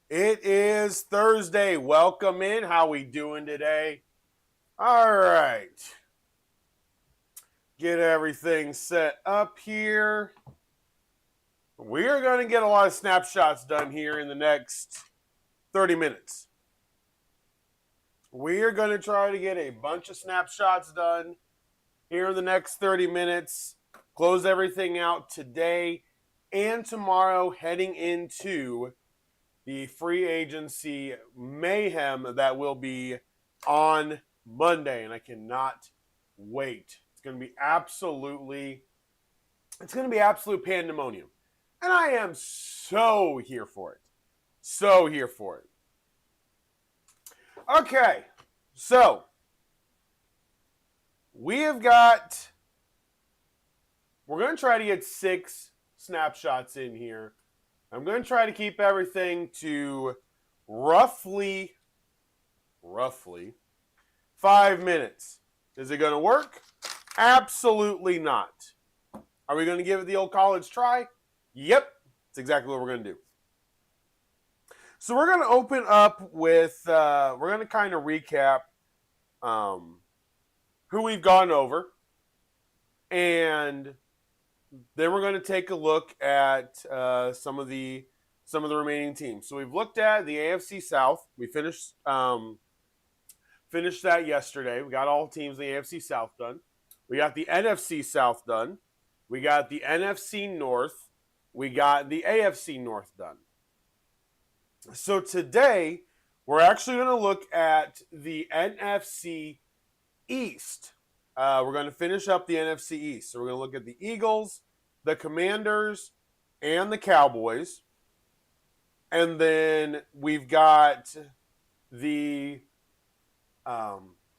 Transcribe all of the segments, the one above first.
It is Thursday. Welcome in. How we doing today? All right. Get everything set up here. We are going to get a lot of snapshots done here in the next 30 minutes. We are going to try to get a bunch of snapshots done here in the next 30 minutes. Close everything out today and tomorrow, heading into the free agency mayhem that will be on Monday, and I cannot wait. It's going to be absolute pandemonium. And I am so here for it. So here for it. Okay. So, we're going to try to get 6 snapshots in here. I'm going to try to keep everything to roughly 5 minutes. Is it going to work? Absolutely not. Are we going to give it the old college try? Yep. That's exactly what we're going to do. So we're going to open up with, we're going to kind of recap who we've gone over. And then we're going to take a look at some of the remaining teams. So we've looked at the AFC South. We finished that yesterday. We got all teams in the AFC South done. We got the NFC South done. We got the NFC North. We got the AFC North done. So today, we're actually going to look at the NFC East. We're going to finish up the NFC East. So we're going to look at the Eagles, the Commanders, and the Cowboys. And then we've got the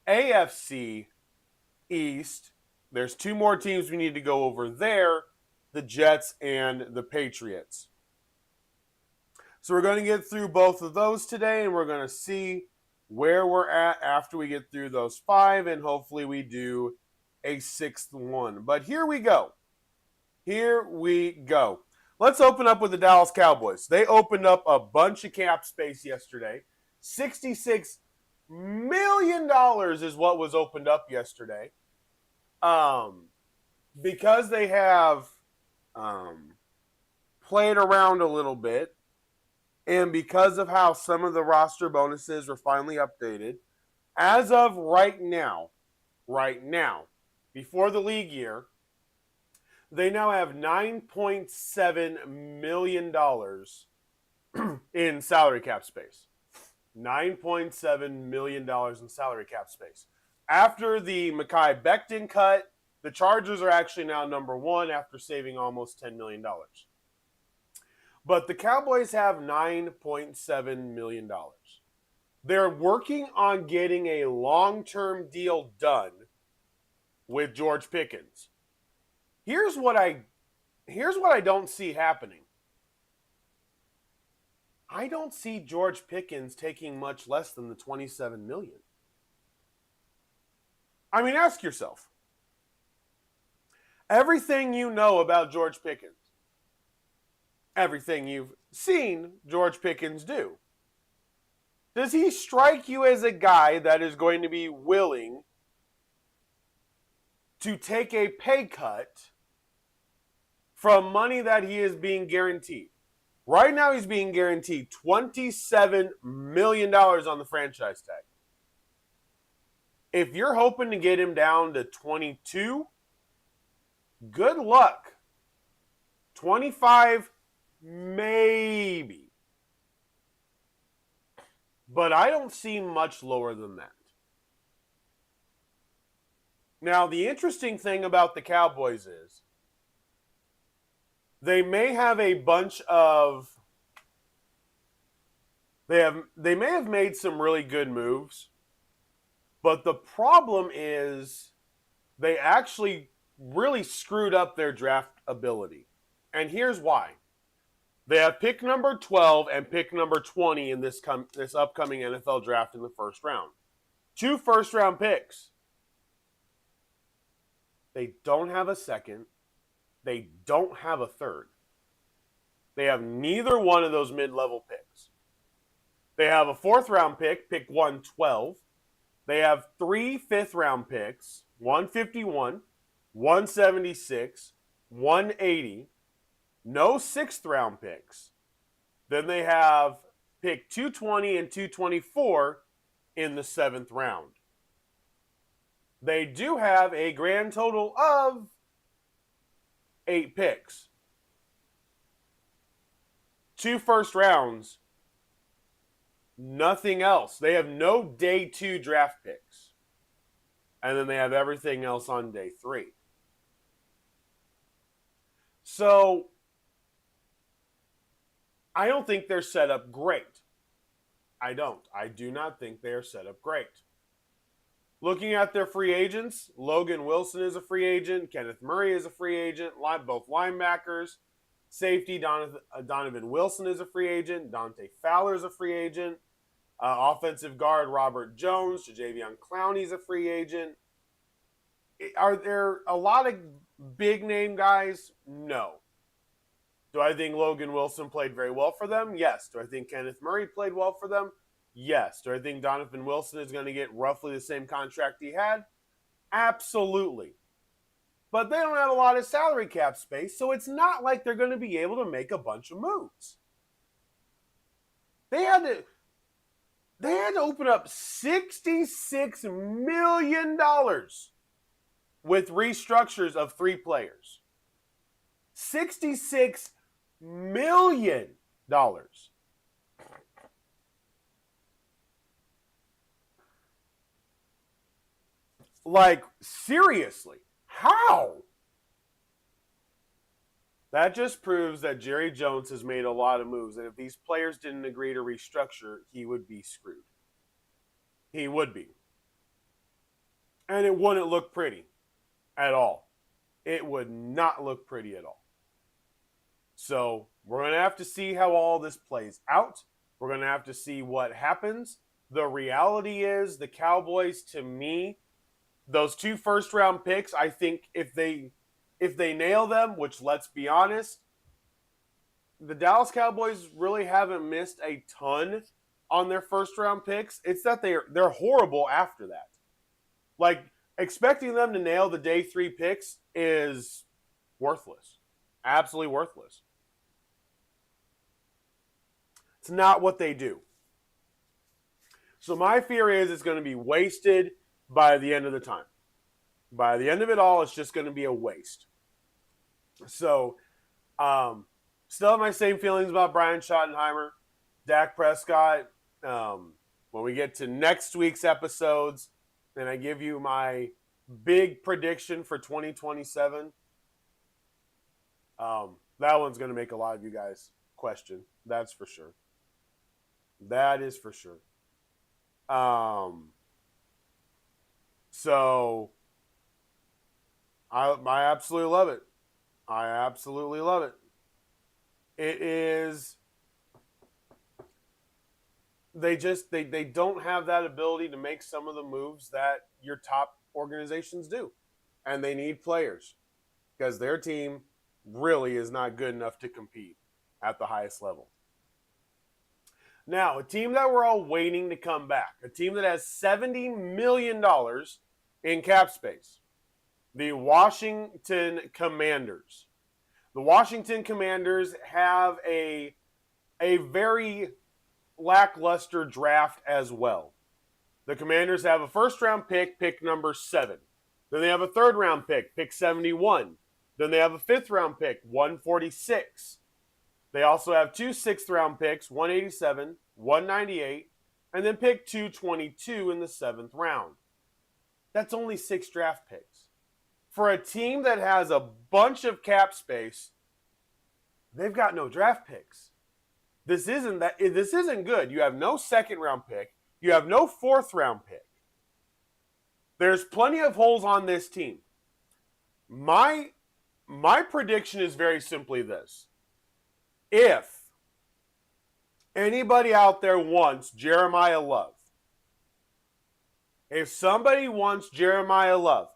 AFC East. There's 2 more teams we need to go over there, the Jets and the Patriots. So we're going to get through both of those today, and we're going to see where we're at after we get through those 5, and hopefully we do a 6th one. But here we go. Let's open up with the Dallas Cowboys. They opened up a bunch of cap space yesterday. $66 million is what was opened up yesterday. Because they have played around a little bit, and because of how some of the roster bonuses were finally updated, as of right now, before the league year, they now have $9.7 million in salary cap space. $9.7 million in salary cap space. After the Mekhi Becton cut, the Chargers are actually now number 1 after saving almost $10 million. But the Cowboys have $9.7 million. They're working on getting a long-term deal done with George Pickens. Here's what I don't see happening. I don't see George Pickens taking much less than the $27 million. I mean, ask yourself. Everything you know about George Pickens, everything you've seen George Pickens do, does he strike you as a guy that is going to be willing to take a pay cut from money that he is being guaranteed? Right now he's being guaranteed $27 million on the franchise tag. If you're hoping to get him down to 22, good luck. 25, maybe. But I don't see much lower than that. Now, the interesting thing about the Cowboys is they may have a bunch of they may have made some really good moves, but the problem is they actually really screwed up their draft ability. And here's why. They have pick number 12 and pick number 20 in this upcoming NFL draft in the first round. 2 first-round picks. They don't have a second. They don't have a third. They have neither one of those mid-level picks. They have a 4th-round pick, pick 112. They have 3 5th-round picks, 151, 176, 180, no 6th-round picks. Then they have pick 220 and 224 in the 7th round. They do have a grand total of 8 picks. 2 first rounds, nothing else. They have no day 2 draft picks. And then they have everything else on day 3. So, I don't think they're set up great. I don't. I do not think they are set up great. Looking at their free agents, Logan Wilson is a free agent. Kenneth Murray is a free agent. Both linebackers. Safety, Donovan Wilson is a free agent. Dante Fowler is a free agent. Offensive guard, Robert Jones. Jadeveon Clowney is a free agent. Are there a lot of big-name guys? No. Do I think Logan Wilson played very well for them? Yes. Do I think Kenneth Murray played well for them? Yes. Do I think Donovan Wilson is going to get roughly the same contract he had? Absolutely. But they don't have a lot of salary cap space, so it's not like they're going to be able to make a bunch of moves. They had to open up $66 million with restructures of 3 players. $66 million. Like, seriously, how? That just proves that Jerry Jones has made a lot of moves, and if these players didn't agree to restructure, he would be screwed. He would be. And it wouldn't look pretty at all. It would not look pretty at all. So we're going to have to see how all this plays out. We're going to have to see what happens. The reality is the Cowboys, to me, those 2 first-round picks, I think if they nail them, which let's be honest, the Dallas Cowboys really haven't missed a ton on their first-round picks. It's that they're horrible after that. Like, expecting them to nail the day 3 picks is worthless. Absolutely worthless. It's not what they do. So my fear is it's going to be wasted by the end of the time. By the end of it all, it's just going to be a waste. So, still have my same feelings about Brian Schottenheimer, Dak Prescott. When we get to next week's episodes, and I give you my big prediction for 2027, that one's going to make a lot of you guys question. That's for sure. That is for sure. So I absolutely love it. I absolutely love it. It is. They don't have that ability to make some of the moves that your top organizations do, and they need players because their team really is not good enough to compete at the highest level. Now, a team that we're all waiting to come back, a team that has $70 million in cap space, the Washington Commanders. The Washington Commanders have a very lackluster draft as well. The Commanders have a first-round pick, pick number 7. Then they have a third-round pick, pick 71. Then they have a fifth-round pick, 146. They also have 2 sixth-round picks, 187, 198, and then pick 222 in the 7th round. That's only 6 draft picks. For a team that has a bunch of cap space, they've got no draft picks. This isn't good. You have no second-round pick. You have no 4th-round pick. There's plenty of holes on this team. My prediction is very simply this. If anybody out there wants Jeremiah Love, if somebody wants Jeremiah Love,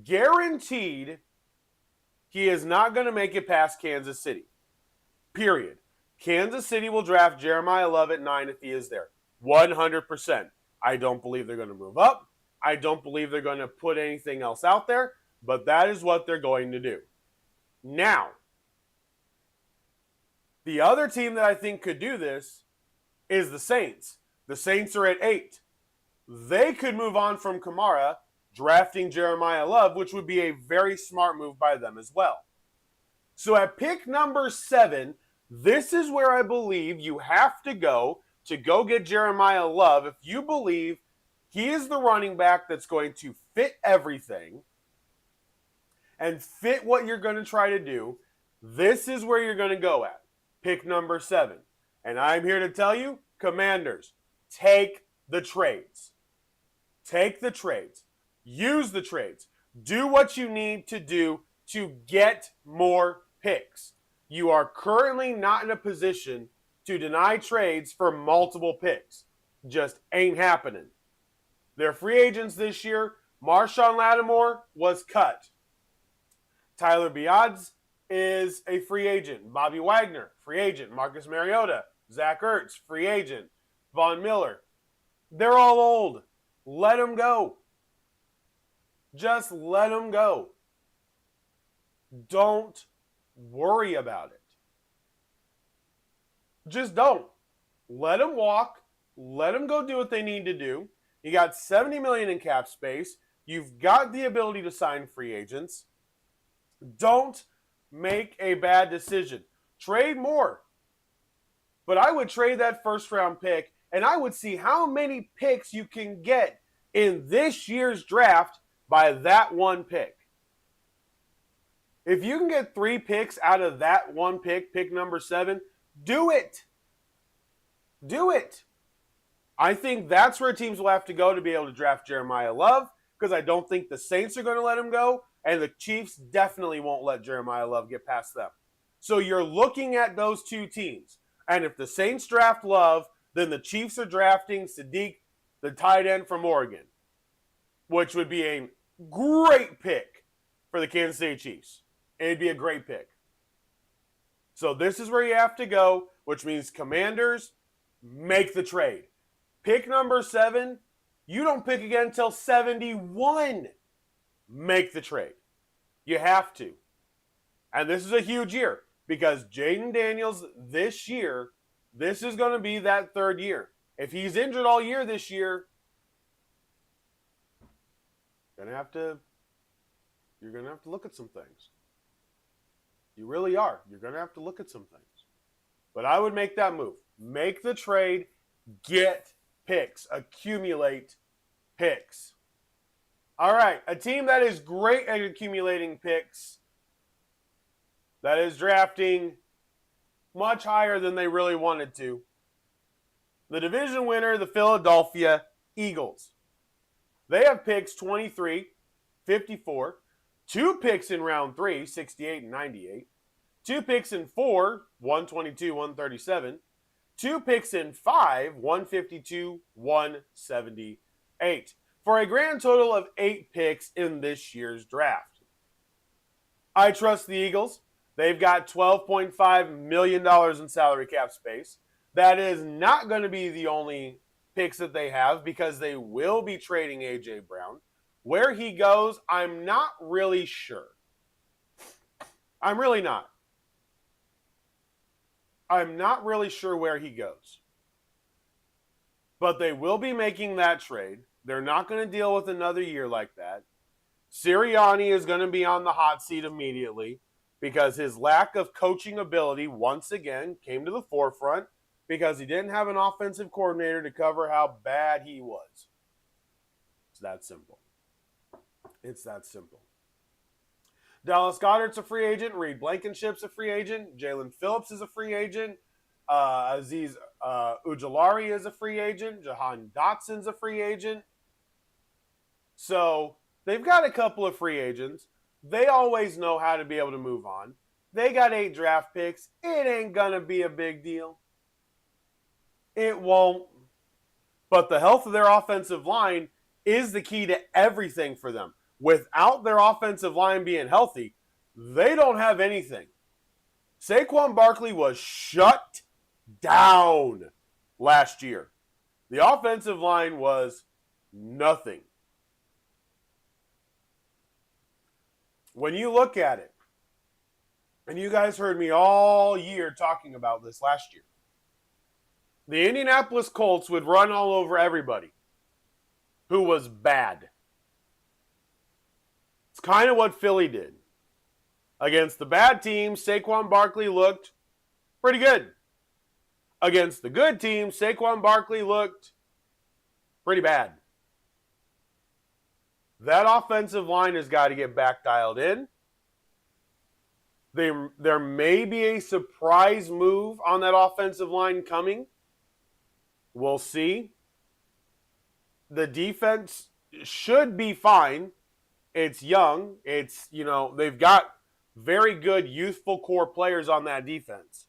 guaranteed he is not going to make it past Kansas City. Period. Kansas City will draft Jeremiah Love at 9 if he is there. 100%. I don't believe they're going to move up. I don't believe they're going to put anything else out there, but that is what they're going to do. Now, the other team that I think could do this is the Saints. The Saints are at 8. They could move on from Kamara, drafting Jeremiah Love, which would be a very smart move by them as well. So at pick number 7, this is where I believe you have to go get Jeremiah Love if you believe he is the running back that's going to fit everything and fit what you're going to try to do. This is where you're going to go at. Pick number 7. And I'm here to tell you, Commanders, take the trades. Take the trades. Use the trades. Do what you need to do to get more picks. You are currently not in a position to deny trades for multiple picks. Just ain't happening. They're free agents this year. Marshawn Lattimore was cut. Tyler Biadasz is a free agent. Bobby Wagner, free agent. Marcus Mariota, Zach Ertz, free agent. Von Miller. They're all old. Let them go. Just let them go. Don't worry about it. Just don't. Let them walk. Let them go do what they need to do. You got $70 million in cap space. You've got the ability to sign free agents. Don't make a bad decision. Trade more. But I would trade that first round pick, and I would see how many picks you can get in this year's draft by that one pick. If you can get 3 picks out of that one pick, pick number 7, do it. Do it. I think that's where teams will have to go to be able to draft Jeremiah Love, because I don't think the Saints are going to let him go, and the Chiefs definitely won't let Jeremiah Love get past them. So you're looking at those two teams. And if the Saints draft Love, then the Chiefs are drafting Sadiq, the tight end from Oregon, which would be a great pick for the Kansas City Chiefs. It'd be a great pick. So this is where you have to go, which means Commanders, make the trade. Pick number 7, you don't pick again until 71. Make the trade. You have to. And this is a huge year because Jayden Daniels this year, this is going to be that 3rd year. If he's injured all year this year, you're going to have to look at some things. You really are. You're going to have to look at some things. But I would make that move. Make the trade. Get picks. Accumulate picks. All right. A team that is great at accumulating picks, that is drafting much higher than they really wanted to. The division winner, the Philadelphia Eagles. They have picks 23, 54, 2 picks in round 3, 68 and 98, 2 picks in 4, 122, 137, 2 picks in 5, 152, 178, for a grand total of 8 picks in this year's draft. I trust the Eagles. They've got $12.5 million in salary cap space. That is not going to be the only picks that they have because they will be trading A.J. Brown. Where he goes, I'm not really sure. I'm really not. I'm not really sure where he goes. But they will be making that trade. They're not going to deal with another year like that. Sirianni is going to be on the hot seat immediately because his lack of coaching ability once again came to the forefront because he didn't have an offensive coordinator to cover how bad he was. It's that simple. It's that simple. Dallas Goedert's a free agent. Reed Blankenship's a free agent. Jalen Phillips is a free agent. Aziz Ujulari is a free agent. Jahan Dotson's a free agent. So they've got a couple of free agents. They always know how to be able to move on. They got 8 draft picks. It ain't going to be a big deal. It won't. But the health of their offensive line is the key to everything for them. Without their offensive line being healthy, they don't have anything. Saquon Barkley was shut down last year. The offensive line was nothing. When you look at it, and you guys heard me all year talking about this last year, the Indianapolis Colts would run all over everybody who was bad. It's kind of what Philly did. Against the bad teams, Saquon Barkley looked pretty good. Against the good teams, Saquon Barkley looked pretty bad. That offensive line has got to get back dialed in. There may be a surprise move on that offensive line coming. We'll see. The defense should be fine. It's young. It's, they've got very good youthful core players on that defense.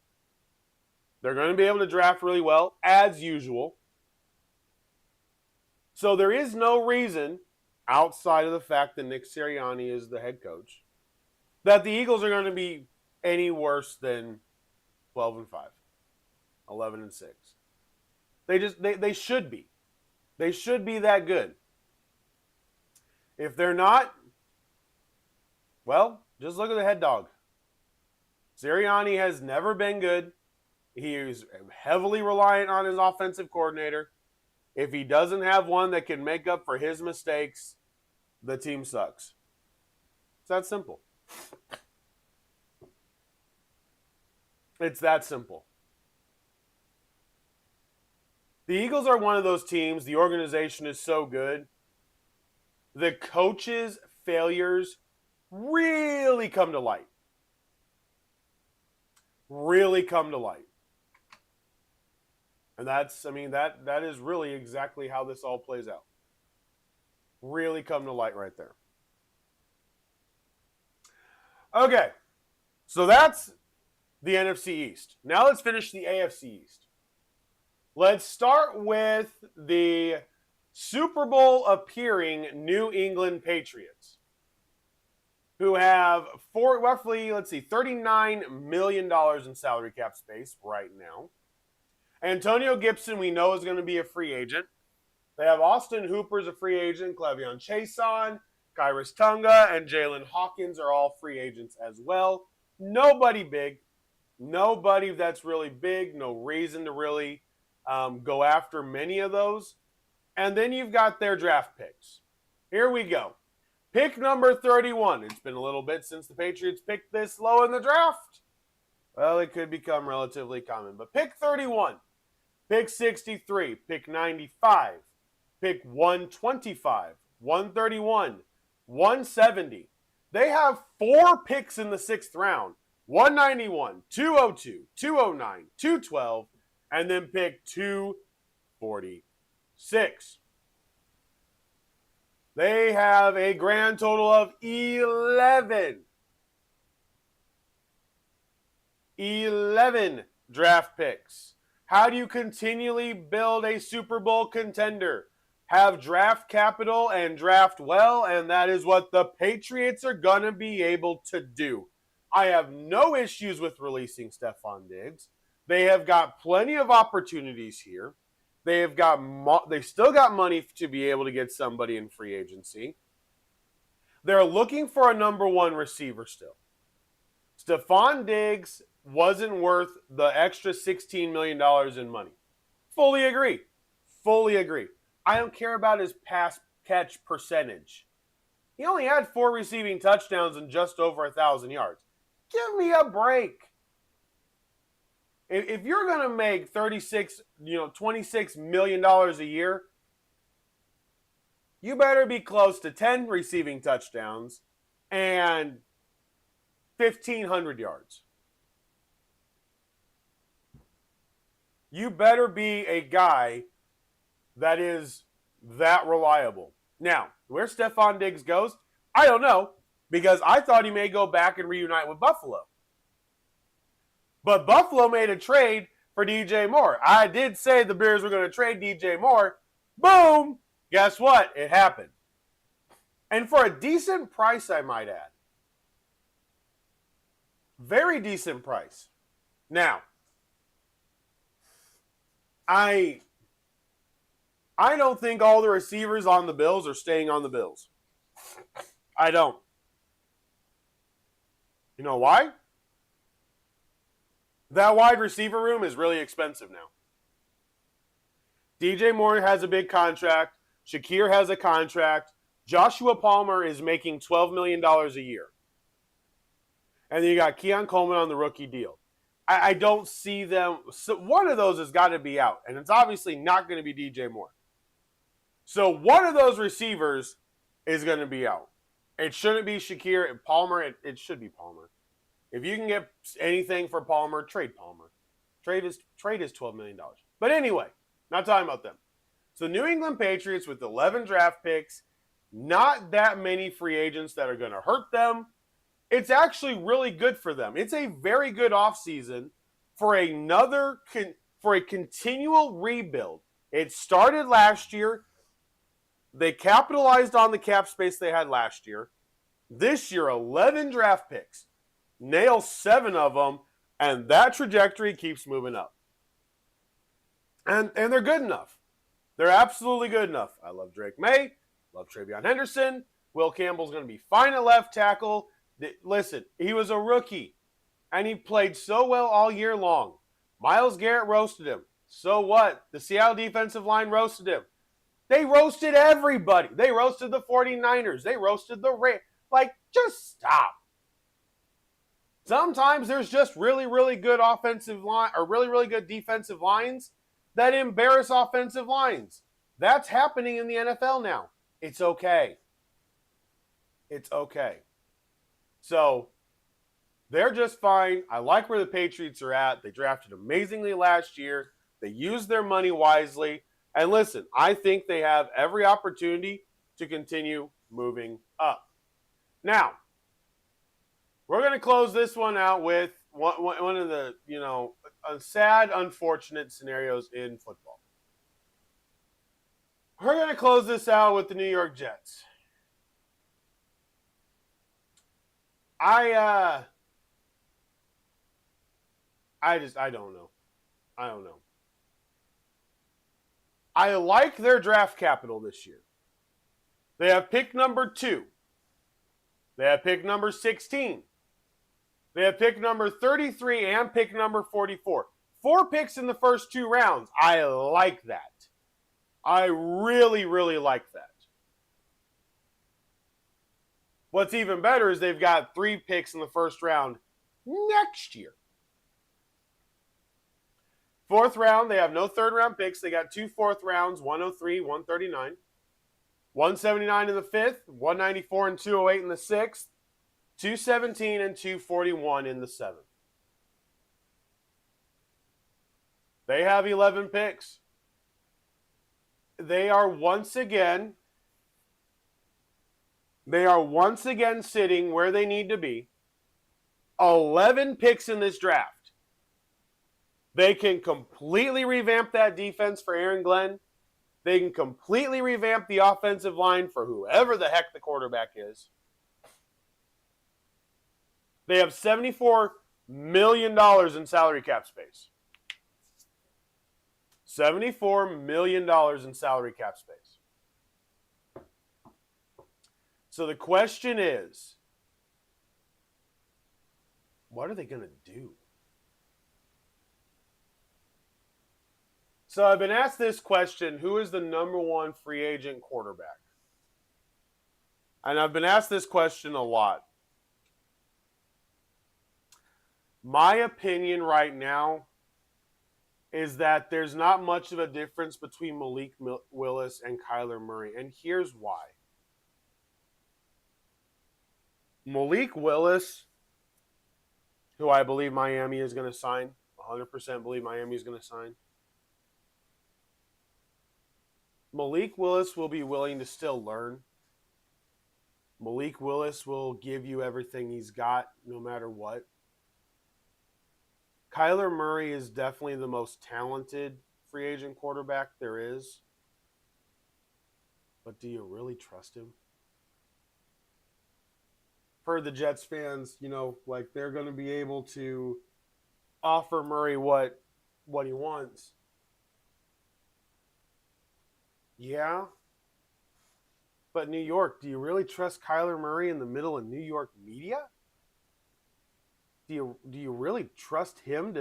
They're going to be able to draft really well, as usual. So there is no reason, outside of the fact that Nick Sirianni is the head coach, that the Eagles are going to be any worse than 12-5, 11-6. They should be. They should be that good. If they're not, well, just look at the head dog. Sirianni has never been good. He is heavily reliant on his offensive coordinator. If he doesn't have one that can make up for his mistakes, the team sucks. It's that simple. It's that simple. The Eagles are one of those teams, the organization is so good. The coaches' failures really come to light. Really come to light. And that is really exactly how this all plays out. Really come to light right there. Okay, so that's the NFC East. Now let's finish the AFC East. Let's start with the Super Bowl appearing New England Patriots, who have $39 million in salary cap space right now. Antonio Gibson, we know, is going to be a free agent. They have Austin Hooper as a free agent, Clevion Chason, Kyrus Tunga, and Jalen Hawkins are all free agents as well. Nobody big. Nobody that's really big. No reason to really go after many of those. And then you've got their draft picks. Here we go. Pick number 31. It's been a little bit since the Patriots picked this low in the draft. Well, it could become relatively common. But pick 31. Pick 63. Pick 95. Pick 125. 131. 170. They have 4 picks in the 6th round. 191, 202, 209, 212, and then pick 246. They have a grand total of 11 draft picks. How do you continually build a Super Bowl contender? Have draft capital and draft well, and that is what the Patriots are going to be able to do. I have no issues with releasing Stephon Diggs. They have got plenty of opportunities here. They still got money to be able to get somebody in free agency. They're looking for a number 1 receiver still. Stephon Diggs wasn't worth the extra $16 million in money. Fully agree. Fully agree. I don't care about his pass catch percentage. He only had 4 receiving touchdowns and just over 1,000 yards. Give me a break. If you're going to make $26 million a year, you better be close to 10 receiving touchdowns and 1,500 yards. You better be a guy that is that reliable. Now, where Stephon Diggs goes, I don't know, because I thought he may go back and reunite with Buffalo. But Buffalo made a trade for DJ Moore. I did say the Bears were going to trade DJ Moore. Boom! Guess what? It happened. And for a decent price, I might add. Very decent price. Now, I don't think all the receivers on the Bills are staying on the Bills. I don't. You know why? That wide receiver room is really expensive now. DJ Moore has a big contract. Shakir has a contract. Joshua Palmer is making $12 million a year. And then you got Keon Coleman on the rookie deal. I don't see them. So one of those has got to be out. And it's obviously not going to be DJ Moore. So one of those receivers is going to be out. It shouldn't be Shakir and Palmer. It should be Palmer. If you can get anything for Palmer, trade Palmer. Trade is $12 million. But anyway, not talking about them. So New England Patriots with 11 draft picks, not that many free agents that are going to hurt them. It's actually really good for them. It's a very good offseason for a continual rebuild. It started last year. They capitalized on the cap space they had last year. This year, 11 draft picks. Nail 7 of them, and that trajectory keeps moving up. And they're good enough. They're absolutely good enough. I love Drake May. Love Travion Henderson. Will Campbell's going to be fine at left tackle. Listen, he was a rookie, and he played so well all year long. Myles Garrett roasted him. So what? The Seattle defensive line roasted him. They roasted everybody. They roasted the 49ers. They roasted the Rams. Like, just stop. Sometimes there's just really, really good offensive line or really, really good defensive lines that embarrass offensive lines. That's happening in the NFL now. It's okay. It's okay. So they're just fine. I like where the Patriots are at. They drafted amazingly last year. They used their money wisely. And listen, I think they have every opportunity to continue moving up. Now, we're going to close this one out with one of the, sad, unfortunate scenarios in football. We're going to close this out with the New York Jets. I don't know. I don't know. I like their draft capital this year. They have pick number 2. They have pick number 16. They have pick number 33 and pick number 44. 4 picks in the first 2 rounds. I like that. I really, really like that. What's even better is they've got 3 picks in the first round next year. 4th round, they have no 3rd round picks. They got 2 4th rounds, 103, 139. 179 in the 5th, 194 and 208 in the 6th, 217 and 241 in the 7th. They have 11 picks. They are once again sitting where they need to be. 11 picks in this draft. They can completely revamp that defense for Aaron Glenn. They can completely revamp the offensive line for whoever the heck the quarterback is. They have $74 million in salary cap space. $74 million in salary cap space. So the question is, what are they going to do? So I've been asked this question, who is the number 1 free agent quarterback? And I've been asked this question a lot. My opinion right now is that there's not much of a difference between Malik Willis and Kyler Murray. And here's why. Malik Willis, who I believe Miami is going to sign, 100% believe Miami is going to sign. Malik Willis will be willing to still learn. Malik Willis will give you everything he's got no matter what. Kyler Murray is definitely the most talented free agent quarterback there is. But do you really trust him? For the Jets fans, they're going to be able to offer Murray what he wants. Yeah. But New York, do you really trust Kyler Murray in the middle of New York media? Do you really trust him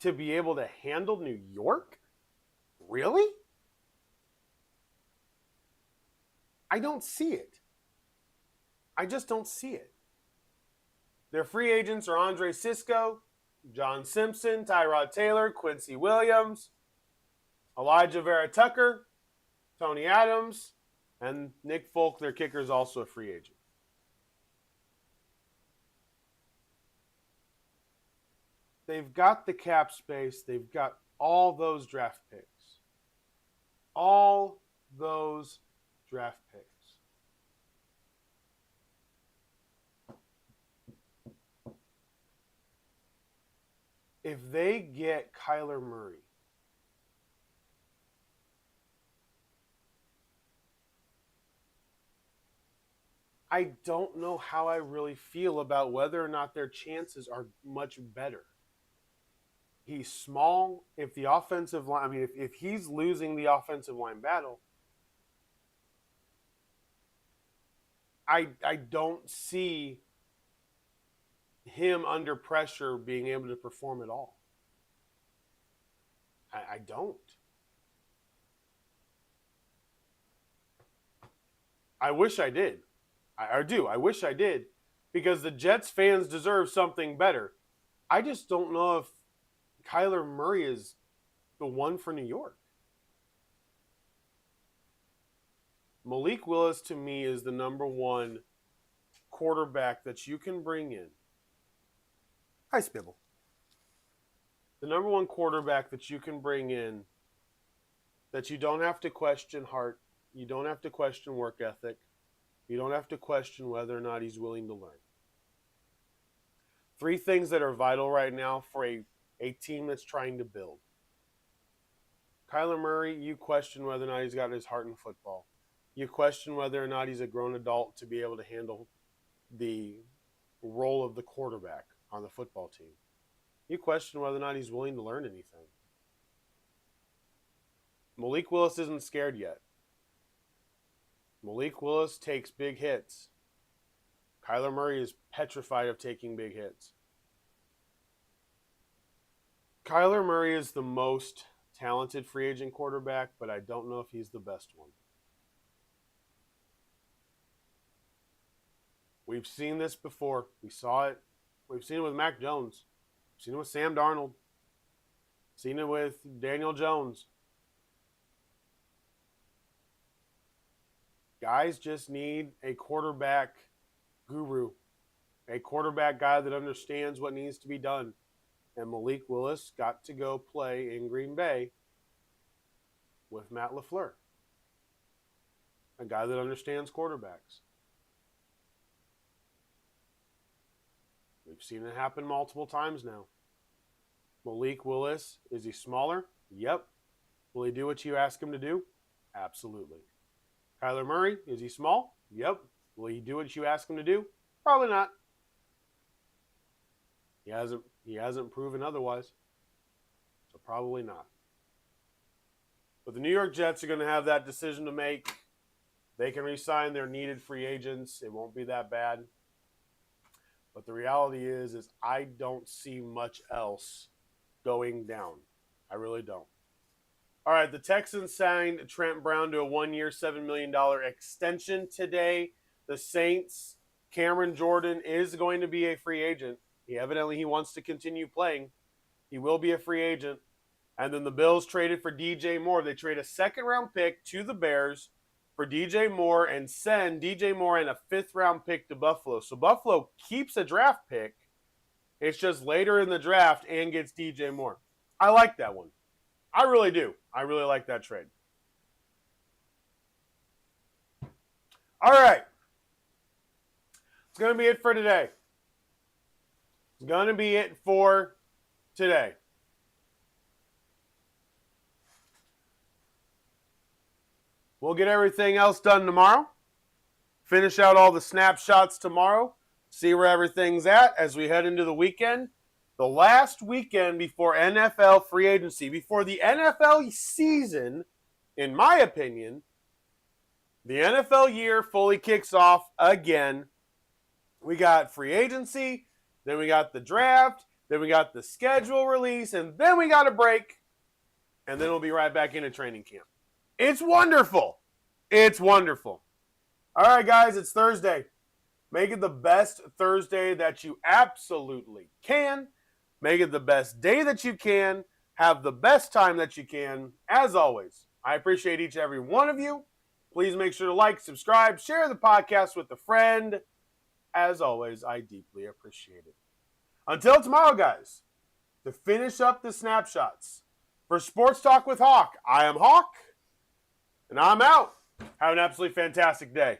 to be able to handle New York? Really? I don't see it. I just don't see it. Their free agents are Andre Cisco, John Simpson, Tyrod Taylor, Quincy Williams, Elijah Vera Tucker, Tony Adams, and Nick Folk, their kicker, is also a free agent. They've got the cap space. They've got all those draft picks. All those draft picks. If they get Kyler Murray, I don't know how I really feel about whether or not their chances are much better. He's small. If the offensive line, I mean, if he's losing the offensive line battle, I don't see him under pressure being able to perform at all. I don't. I wish I did. I do. I wish I did, because the Jets fans deserve something better. I just don't know if Kyler Murray is the one for New York. Malik Willis, to me, is the number one quarterback that you can bring in. Hi, Spibble. The number one quarterback that you can bring in that you don't have to question heart, you don't have to question work ethic, you don't have to question whether or not he's willing to learn. 3 things that are vital right now for a team that's trying to build. Kyler Murray, you question whether or not he's got his heart in football. You question whether or not he's a grown adult to be able to handle the role of the quarterback on the football team. You question whether or not he's willing to learn anything. Malik Willis isn't scared yet. Malik Willis takes big hits. Kyler Murray is petrified of taking big hits. Kyler Murray is the most talented free agent quarterback, but I don't know if he's the best one. We've seen this before. We saw it. We've seen it with Mac Jones. We've seen it with Sam Darnold. Seen it with Daniel Jones. Guys just need a quarterback guru, a quarterback guy that understands what needs to be done. And Malik Willis got to go play in Green Bay with Matt LaFleur, a guy that understands quarterbacks. We've seen it happen multiple times now. Malik Willis, is he smaller? Yep. Will he do what you ask him to do? Absolutely. Kyler Murray, is he small? Yep. Will he do what you ask him to do? Probably not. He hasn't proven otherwise. So probably not. But the New York Jets are going to have that decision to make. They can re-sign their needed free agents. It won't be that bad. But the reality is I don't see much else going down. I really don't. All right, the Texans signed Trent Brown to a 1-year, $7 million extension today. The Saints, Cameron Jordan is going to be a free agent. He wants to continue playing. He will be a free agent. And then the Bills traded for DJ Moore. They trade a 2nd-round pick to the Bears for DJ Moore and send DJ Moore and a 5th-round pick to Buffalo. So Buffalo keeps a draft pick. It's just later in the draft and gets DJ Moore. I like that one. I really do. I really like that trade. All right. It's going to be it for today. It's going to be it for today. We'll get everything else done tomorrow. Finish out all the snapshots tomorrow. See where everything's at as we head into the weekend. The last weekend before NFL free agency, before the NFL season in my opinion, the NFL year fully kicks off again. We got free agency, then we got the draft, then we got the schedule release, and then we got a break, and then we'll be right back into training camp. It's wonderful. It's wonderful. All right, guys, it's Thursday. Make it the best Thursday that you absolutely can. Make it the best day that you can. Have the best time that you can. As always, I appreciate each and every one of you. Please make sure to like, subscribe, share the podcast with a friend. As always, I deeply appreciate it. Until tomorrow, guys, to finish up the snapshots. For Sports Talk with Hawk, I am Hawk, and I'm out. Have an absolutely fantastic day.